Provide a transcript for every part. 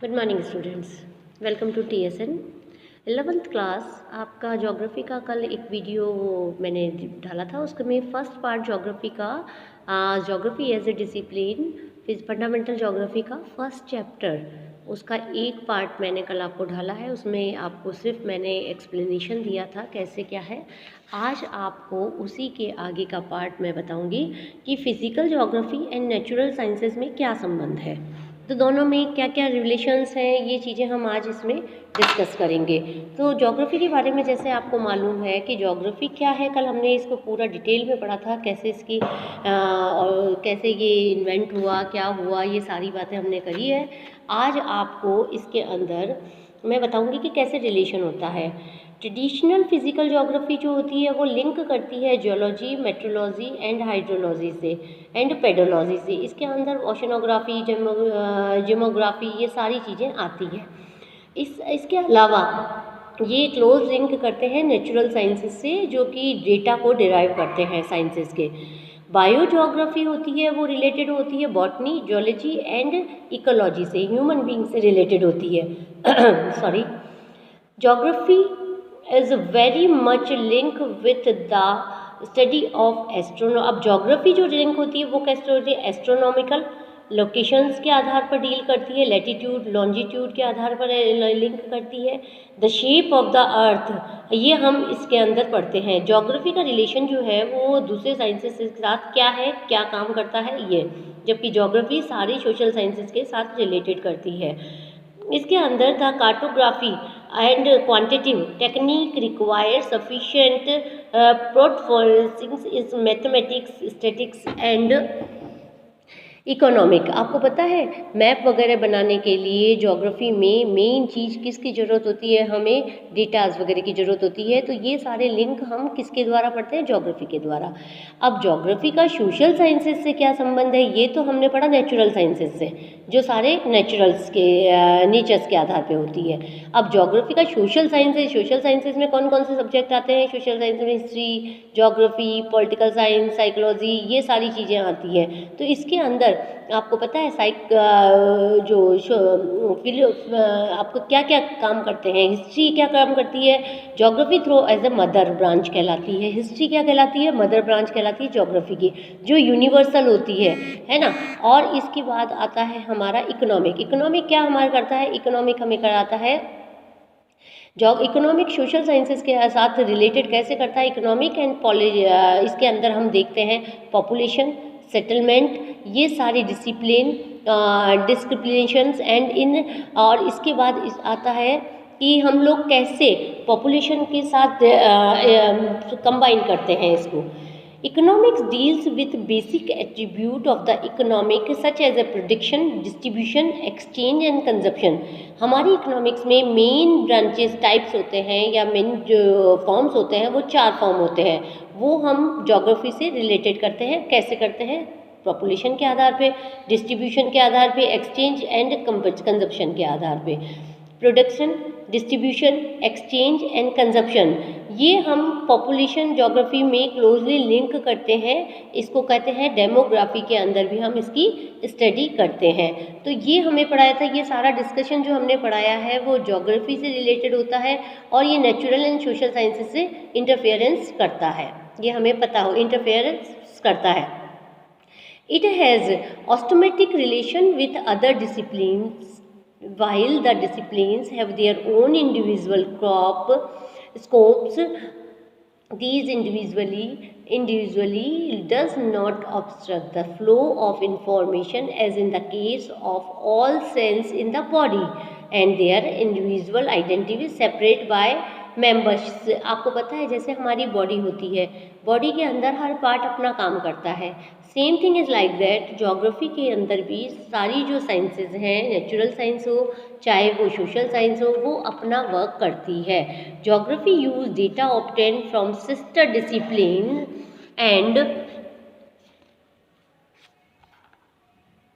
Good morning students, welcome to TSN 11th क्लास। आपका geography का कल एक वीडियो मैंने डाला था, उसका में फर्स्ट पार्ट ज्योग्राफी का ज्योग्राफी एज ए डिसिप्लिन फिर फंडामेंटल ज्योग्राफी का फर्स्ट चैप्टर, उसका एक पार्ट मैंने कल आपको डाला है। उसमें आपको सिर्फ मैंने एक्सप्लेनेशन दिया था कैसे क्या है। आज आपको उसी के आगे का पार्ट मैं बताऊंगी कि physical geography and natural sciences में क्या संबंध है, तो दोनों में क्या क्या रिलेशंस हैं, ये चीज़ें हम आज इसमें डिस्कस करेंगे। तो ज्योग्राफी के बारे में जैसे आपको मालूम है कि ज्योग्राफी क्या है, कल हमने इसको पूरा डिटेल में पढ़ा था, कैसे इसकी और कैसे ये इन्वेंट हुआ, क्या हुआ, ये सारी बातें हमने करी है। आज आपको इसके अंदर मैं बताऊंगी कि कैसे रिलेशन होता है। ट्रेडिशनल फिजिकल ज्योग्राफी जो होती है वो लिंक करती है जियोलॉजी, मेट्रोलॉजी एंड हाइड्रोलॉजी से एंड पेडोलॉजी से। इसके अंदर ओशनोग्राफी, जियोग्राफी, ये सारी चीज़ें आती हैं। इसके अलावा ये क्लोज लिंक करते हैं नेचुरल साइंसेज से, जो कि डेटा को डिराइव करते हैं साइंसेज के। बायो ज्योग्राफी होती है वो रिलेटेड होती है बॉटनी, जियोलॉजी एंड इकोलॉजी से, ह्यूमन बींग से रिलेटेड होती है sorry. Geography is very much link with the study of एस्ट्रोनो। अब ज्योग्राफी जो लिंक होती है वो कैसे होती है, एस्ट्रोनॉमिकल लोकेशंस के आधार पर डील करती है, लैटिट्यूड लॉन्जिट्यूड के आधार पर लिंक करती है। द शेप ऑफ द अर्थ, ये हम इसके अंदर पढ़ते हैं। ज्योग्राफी का रिलेशन जो है वो दूसरे साइंसेस के साथ क्या है, क्या काम करता है ये, जबकि ज्योग्राफी सारी सोशल साइंसेस के साथ रिलेटेड करती है। इसके अंदर the cartography and quantitative technique require sufficient प्रोटफॉल्सिंग्स is mathematics, statics and economic. आपको पता है मैप वगैरह बनाने के लिए ज्योग्राफी में मेन चीज़ किसकी ज़रूरत होती है, हमें डेटाज वगैरह की ज़रूरत होती है। तो ये सारे लिंक हम किसके द्वारा पढ़ते हैं, ज्योग्राफी के द्वारा। अब ज्योग्राफी का सोशल साइंसेज से क्या संबंध है, ये तो हमने पढ़ा नेचुरल साइंसेज से, जो सारे नेचुरल्स के नेचर्स के आधार पे होती है। अब ज्योग्राफी का सोशल साइंसेज, सोशल साइंसेज में कौन कौन से सब्जेक्ट आते हैं, सोशल साइंस में history, geography, political science, psychology, ये सारी चीज़ें आती हैं। तो इसके अंदर आपको पता है आपको क्या क्या काम करते हैं, हिस्ट्री क्या काम करती है, geography through as a mother branch कहलाती है। हिस्ट्री क्या कहलाती है, मदर ब्रांच कहलाती है ज्योग्राफी की, जो यूनिवर्सल होती है ना। और इसके बाद आता है हमारा इकोनॉमिक। इकोनॉमिक क्या हमारा करता है, इकोनॉमिक हमें कराता है जॉब। इकोनॉमिक सोशल साइंसेज के साथ रिलेटेड कैसे करता है, इकोनॉमिक एंड इसके अंदर हम देखते हैं पॉपुलेशन, सेटलमेंट, ये सारे डिसिप्लिन, डिस्क्रिप्लिनेशंस एंड इन। और इसके बाद आता है कि हम लोग कैसे पॉपुलेशन के साथ कंबाइन करते हैं इसको। Economics deals with basic attribute of the economic such as a production, distribution, exchange and consumption। हमारी इकोनॉमिक्स में मेन ब्रांचेस टाइप्स होते हैं या मेन जो फॉर्म्स होते हैं वो 4 फॉर्म होते हैं, वो हम ज्योग्राफी से रिलेटेड करते हैं। कैसे करते हैं, पॉपुलेशन के आधार पे, डिस्ट्रीब्यूशन के आधार पे, एक्सचेंज एंड कंजप्शन के आधार पे। Production, distribution, exchange and consumption, ये हम पॉपुलेशन ज्योग्राफी में क्लोजली लिंक करते हैं। इसको कहते हैं डेमोग्राफी के अंदर भी हम इसकी स्टडी करते हैं। तो ये हमें पढ़ाया था, ये सारा डिस्कशन जो हमने पढ़ाया है वो ज्योग्राफी से रिलेटेड होता है और ये नेचुरल एंड सोशल साइंसेज से इंटरफेरेंस करता है, ये हमें पता हो, इंटरफेरेंस करता है। It has automatic relation with other disciplines, while the disciplines have their own individual scopes. These individually does not obstruct the flow of information as in the case of all cells in the body, and their individual identity is separate by members. आपको पता है जैसे हमारी body होती है, body के अंदर हर part अपना काम करता है। Same thing is like that geography के अंदर भी सारी जो साइंसेज हैं, नेचुरल साइंस हो चाहे वो सोशल साइंस हो, वो अपना वर्क करती है। Geography use data obtain from sister discipline and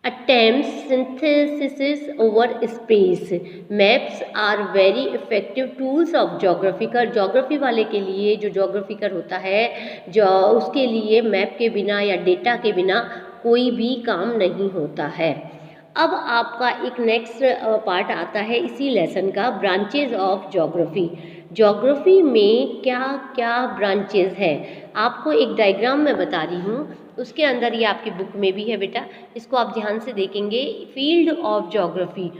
attempts synthesis over space. Maps are very effective tools of geographical। Geography वाले के लिए, जो ज्योग्राफिकर होता है, जो उसके लिए मैप के बिना या डेटा के बिना कोई भी काम नहीं होता है। अब आपका एक नेक्स्ट पार्ट आता है इसी लेसन का, ब्रांचेज ऑफ ज्योग्राफी। ज्योग्राफी में क्या क्या ब्रांचेज है, आपको एक डायग्राम में बता रही हूँ, उसके अंदर ये आपकी बुक में भी है बेटा, इसको आप ध्यान से देखेंगे। फील्ड ऑफ ज्योग्राफी,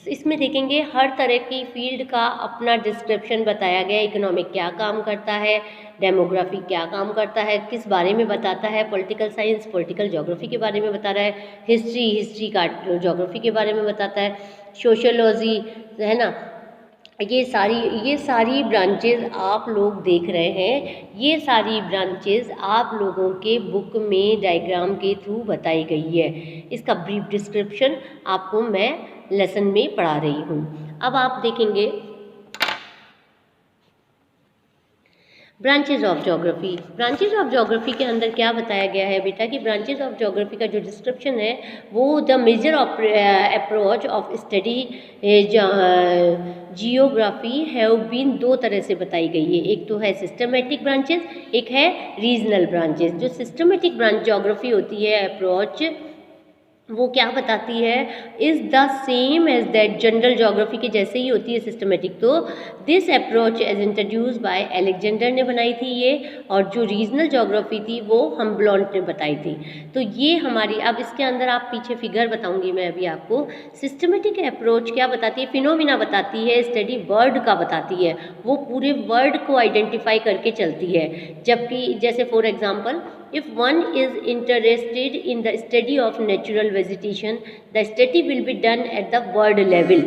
इसमें देखेंगे हर तरह की फील्ड का अपना डिस्क्रिप्शन बताया गया। इकोनॉमिक क्या काम करता है, डेमोग्राफी क्या काम करता है, किस बारे में बताता है, पॉलिटिकल साइंस पॉलिटिकल ज्योग्राफी के बारे में बता रहा है, हिस्ट्री का ज्योग्राफी के बारे में बताता है, सोशियोलॉजी है ना। ये सारी ब्रांचेज आप लोग देख रहे हैं, ये सारी ब्रांचेज आप लोगों के बुक में डायग्राम के थ्रू बताई गई है। इसका ब्रीफ डिस्क्रिप्शन आपको मैं लेसन में पढ़ा रही हूँ। अब आप देखेंगे branches of geography. Branches of geography के अंदर क्या बताया गया है बेटा कि ब्रांचेज ऑफ ज्योग्राफी का जो डिस्क्रिप्शन है वो the major approach of study geography have been दो तरह से बताई गई है। एक तो है सिस्टमेटिक ब्रांचेज, एक है रीजनल ब्रांचेज। जो सिस्टमेटिक ब्रांच ज्योग्राफी होती है अप्रोच, वो क्या बताती है, is the same as that general geography के जैसे ही होती है सिस्टमेटिक। तो this approach as introduced by Alexander ने बनाई थी ये, और जो रीजनल ज्योग्राफी थी वो हम्बलॉन्ट ने बताई थी। तो ये हमारी, अब इसके अंदर आप पीछे फिगर बताऊंगी मैं अभी आपको। सिस्टमेटिक अप्रोच क्या बताती है, फिनोमिना बताती है, स्टडी वर्ड का बताती है, वो पूरे वर्ड को आइडेंटिफाई करके चलती है। जबकि जैसे for example, if one is interested in the study of natural vegetation, the study will be done at the word level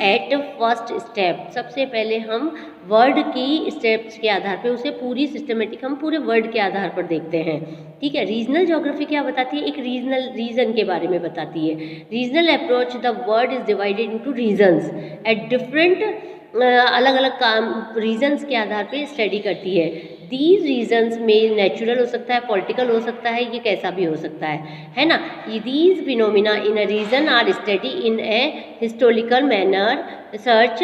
at first step। सबसे पहले हम वर्ड की स्टेप्स के आधार पे उसे पूरी सिस्टमेटिक हम पूरे वर्ड के आधार पर देखते हैं, ठीक है। रीजनल ज्योग्राफी क्या बताती है, एक रीजनल रीजन के बारे में बताती है। Regional approach, the world is divided into regions at different, अलग अलग काम रीजन्स के आधार पे स्टडी करती है। दीज रीजन्स में नेचुरल हो सकता है, पॉलिटिकल हो सकता है, ये कैसा भी हो सकता है ना। ये these phenomena in a region are study in a historical manner, search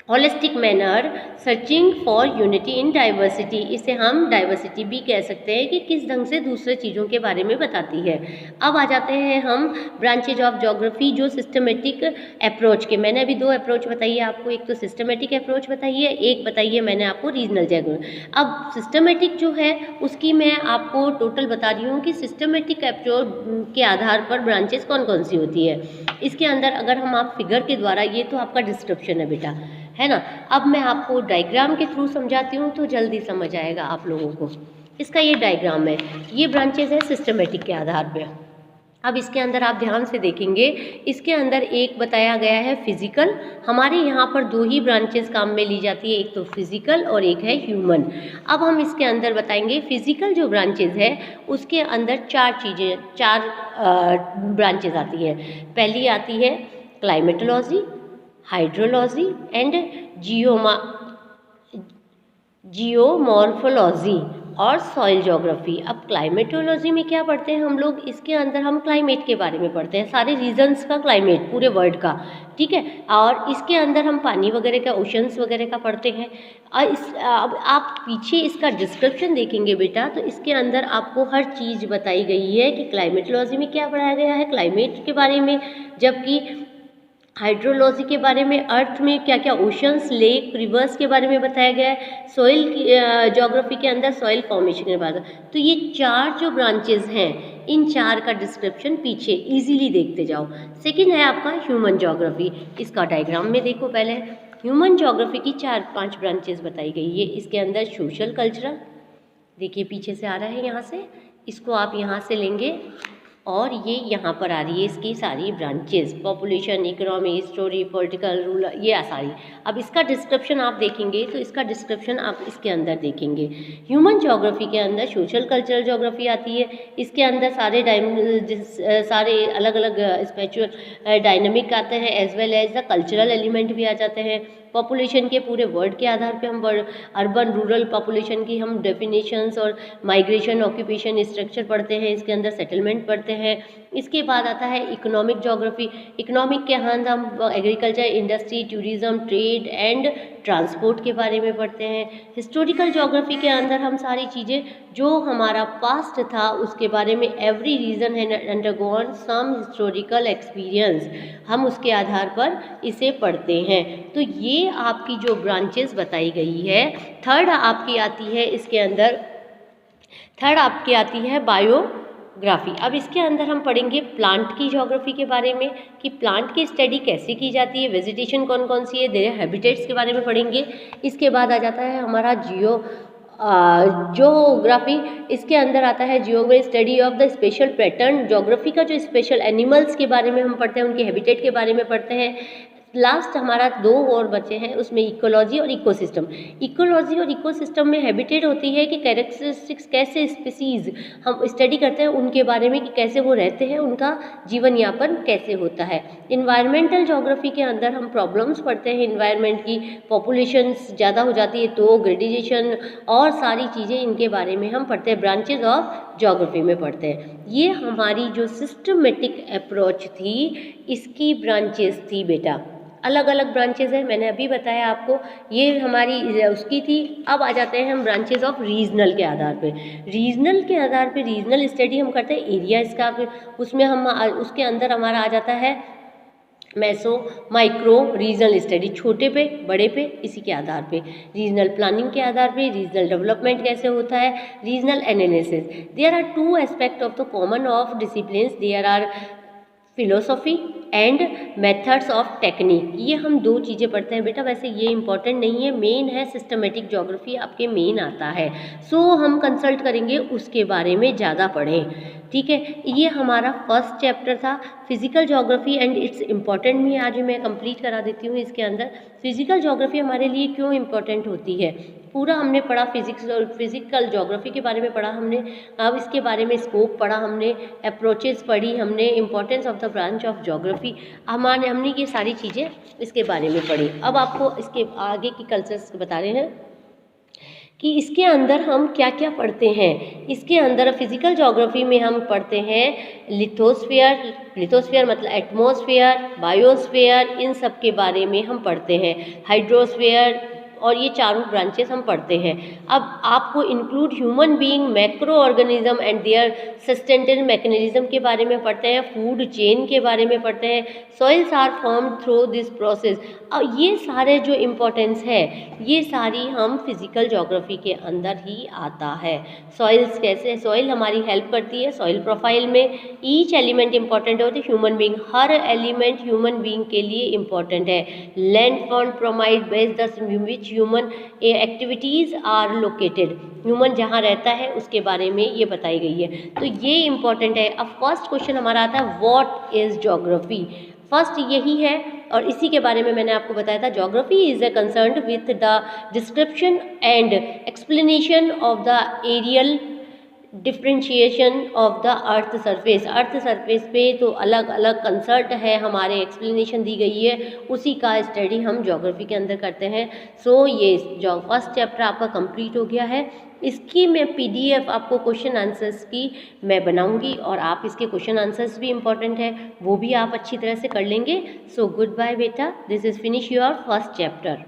holistic manner, searching for unity in diversity. इसे हम डाइवर्सिटी भी कह सकते हैं कि किस ढंग से दूसरे चीज़ों के बारे में बताती है। अब आ जाते हैं हम ब्रांचेज ऑफ ज्योग्राफी जो सिस्टमेटिक अप्रोच के। मैंने अभी दो अप्रोच बताई है आपको, एक तो सिस्टमेटिक अप्रोच बताई है, एक बताई है मैंने आपको रीजनल ज्योग्राफी। अब सिस्टमेटिक जो है उसकी मैं आपको टोटल बता रही हूँ कि सिस्टमेटिक अप्रोच के आधार पर ब्रांचेस कौन कौन सी होती है। इसके अंदर अगर हम आप फिगर के द्वारा, ये तो आपका डिस्क्रिप्शन है बेटा, है ना। अब मैं आपको डायग्राम के थ्रू समझाती हूँ तो जल्दी समझ आएगा आप लोगों को। इसका ये डायग्राम है, ये ब्रांचेज है सिस्टमेटिक के आधार पे। अब इसके अंदर आप ध्यान से देखेंगे, इसके अंदर एक बताया गया है फिजिकल। हमारे यहाँ पर दो ही ब्रांचेस काम में ली जाती है, एक तो फिजिकल और एक है ह्यूमन। अब हम इसके अंदर बताएंगे फिजिकल जो ब्रांचेज है उसके अंदर चार ब्रांचेज आती है। पहली आती है क्लाइमेटोलॉजी, हाइड्रोलॉजी एंड जियोमॉर्फोलॉजी और सॉइल ज्योग्राफी। अब क्लाइमेटोलॉजी में क्या पढ़ते हैं हम लोग, इसके अंदर हम क्लाइमेट के बारे में पढ़ते हैं, सारे रीजन्स का क्लाइमेट पूरे वर्ल्ड का, ठीक है। और इसके अंदर हम पानी वगैरह का, ओशंस वगैरह का पढ़ते हैं। अब आप पीछे इसका डिस्क्रिप्शन देखेंगे बेटा, तो इसके अंदर आपको हर चीज़ बताई गई है कि क्लाइमेटोलॉजी में क्या पढ़ाया गया है, क्लाइमेट के बारे में। जबकि हाइड्रोलॉजी के बारे में अर्थ में क्या क्या ओशंस, लेक, रिवर्स के बारे में बताया गया है। सॉइल ज्योग्राफी के अंदर सॉइल फॉर्मेशन के बारे में। तो ये चार जो ब्रांचेज हैं, इन चार का डिस्क्रिप्शन पीछे इजीली देखते जाओ। सेकंड है आपका ह्यूमन ज्योग्राफी। इसका डायग्राम में देखो पहले। ह्यूमन ज्योग्राफी की 4-5 ब्रांचेज बताई गई है। इसके अंदर सोशल कल्चरल, देखिए पीछे से आ रहा है यहाँ से, इसको आप यहाँ से लेंगे और ये यहाँ पर आ रही है इसकी सारी branches, population, economy, story, political, ruler, ये सारी। अब इसका डिस्क्रिप्शन आप देखेंगे तो इसका डिस्क्रिप्शन आप इसके अंदर देखेंगे। ह्यूमन ज्योग्राफी के अंदर सोशल कल्चरल ज्योग्राफी आती है। इसके अंदर सारे अलग अलग स्पिरिचुअल डायनामिक आते हैं, as well as the cultural element भी आ जाते हैं। पॉपुलेशन के पूरे वर्ड के आधार पे हम अर्बन रूरल पॉपुलेशन की हम डेफिनेशंस और माइग्रेशन, ऑक्यूपेशन, स्ट्रक्चर पढ़ते हैं। इसके अंदर सेटलमेंट पढ़ते हैं। इसके बाद आता है इकोनॉमिक ज्योग्राफी। इकोनॉमिक के अंदर हम agriculture, industry, tourism, trade and transport के बारे में पढ़ते हैं। हिस्टोरिकल ज्योग्राफी के अंदर हम सारी चीज़ें जो हमारा पास्ट था उसके बारे में, एवरी रीजन है अंडरगोन सम हिस्टोरिकल एक्सपीरियंस, हम उसके आधार पर इसे पढ़ते हैं। तो ये आपकी जो ब्रांचेस बताई गई है। थर्ड आपकी आती है इसके अंदर, थर्ड आपकी आती है बायोग्राफी। अब इसके अंदर हम पढ़ेंगे प्लांट की ज्योग्राफी के बारे में कि प्लांट की स्टडी कैसे की जाती है, वेजिटेशन कौन कौन सी है, देयर हैबिटेट्स के बारे में पढ़ेंगे। इसके बाद आ जाता है हमारा जियोग्राफी। इसके अंदर आता है geography, study of the special pattern. Geography का जो स्पेशल एनिमल्स के बारे में हम पढ़ते हैं, उनके हैबिटेट के बारे में पढ़ते हैं। लास्ट हमारा 2 और बचे हैं, उसमें इकोलॉजी और इकोसिस्टम। इकोलॉजी और इकोसिस्टम में हैबिटेट होती है कि कैरेक्टरिस्टिक्स कैसे स्पीसीज हम स्टडी करते हैं उनके बारे में, कि कैसे वो रहते हैं, उनका जीवन यापन कैसे होता है। इन्वायरमेंटल ज्योग्राफी के अंदर हम प्रॉब्लम्स पढ़ते हैं इन्वायरमेंट की, पॉपुलेशंस ज़्यादा हो जाती है तो ग्रेडिजेशन और सारी चीज़ें, इनके बारे में हम पढ़ते हैं, ब्रांचेज ऑफ ज्योग्राफी में पढ़ते हैं। ये हमारी जो सिस्टमेटिक अप्रोच थी इसकी ब्रांचेस थी बेटा। अलग अलग ब्रांचेज है, मैंने अभी बताया आपको, ये हमारी उसकी थी। अब आ जाते हैं हम ब्रांचेज ऑफ रीजनल के आधार पे। रीजनल के आधार पे रीजनल स्टडी हम करते हैं एरिया इसका, उसमें हम उसके अंदर हमारा आ जाता है मैसो माइक्रो रीजनल स्टडी, छोटे पे बड़े पे, इसी के आधार पे। रीजनल प्लानिंग के आधार पे रीजनल डेवलपमेंट कैसे होता है, regional analysis. There are 2 aspect of the common of disciplines, there are philosophy and methods of technique. ये हम 2 चीज़ें पढ़ते हैं बेटा। वैसे ये इंपॉर्टेंट नहीं है, मेन है सिस्टमेटिक ज्योग्राफी, आपके मेन आता है। सो हम कंसल्ट करेंगे उसके बारे में ज़्यादा पढ़ें, ठीक है। ये हमारा फर्स्ट चैप्टर था physical geography and it's important भी। आज मैं कंप्लीट करा देती हूँ इसके अंदर। फिजिकल ज्योग्राफी हमारे लिए क्यों इम्पॉर्टेंट होती है, पूरा हमने पढ़ा। फिजिकल ज्योग्राफी के बारे में पढ़ा हमने। अब इसके बारे में स्कोप पढ़ा हमने, अप्रोचेस पढ़ी हमने, importance of the branch of geography, हमने ये सारी चीज़ें इसके बारे में पढ़ी। अब आपको इसके आगे की कल्चर्स बता रहे हैं कि इसके अंदर हम क्या क्या पढ़ते हैं। इसके अंदर फिजिकल ज्योग्राफी में हम पढ़ते हैं लिथोस्फीयर, लिथोस्फीयर मतलब एटमॉस्फेयर, बायोस्फीयर, इन सब के बारे में हम पढ़ते हैं। हाइड्रोस्फीयर, और ये चारों ब्रांचेस हम पढ़ते हैं। अब आपको include human being, macro organism and their sustainable mechanism के बारे में पढ़ते हैं, फूड चेन के बारे में पढ़ते हैं, soils are formed through this process. अब ये सारे जो इम्पोर्टेंस है ये सारी हम फिजिकल ज्योग्राफी के अंदर ही आता है। सॉइल्स कैसे, सॉइल हमारी हेल्प करती है सॉइल प्रोफाइल में। ईच एलिमेंट इंपॉर्टेंट होती है, ह्यूमन बीइंग, हर एलिमेंट ह्यूमन बीइंग के लिए इंपॉर्टेंट है। Land form provide base the which human activities are located, human जहाँ रहता है उसके बारे में ये बताई गई है, तो ये इंपॉर्टेंट है। अब फर्स्ट क्वेश्चन हमारा आता है व्हाट इज ज्योग्राफी। फर्स्ट यही है और इसी के बारे में मैंने आपको बताया था। Geography is a concerned with the description and explanation of the areal differentiation of the earth surface. Earth surface पे तो अलग अलग कंसर्ट है, हमारे एक्सप्लेनेशन दी गई है, उसी का स्टडी हम ज्योग्राफी के अंदर करते हैं। सो ये जो फर्स्ट चैप्टर आपका कंप्लीट हो गया है। इसकी मैं PDF आपको क्वेश्चन आंसर्स की मैं बनाऊंगी और आप इसके क्वेश्चन आंसर्स भी इम्पॉर्टेंट है वो भी आप अच्छी तरह से कर लेंगे। सो गुड बाय बेटा, this is finish your first chapter.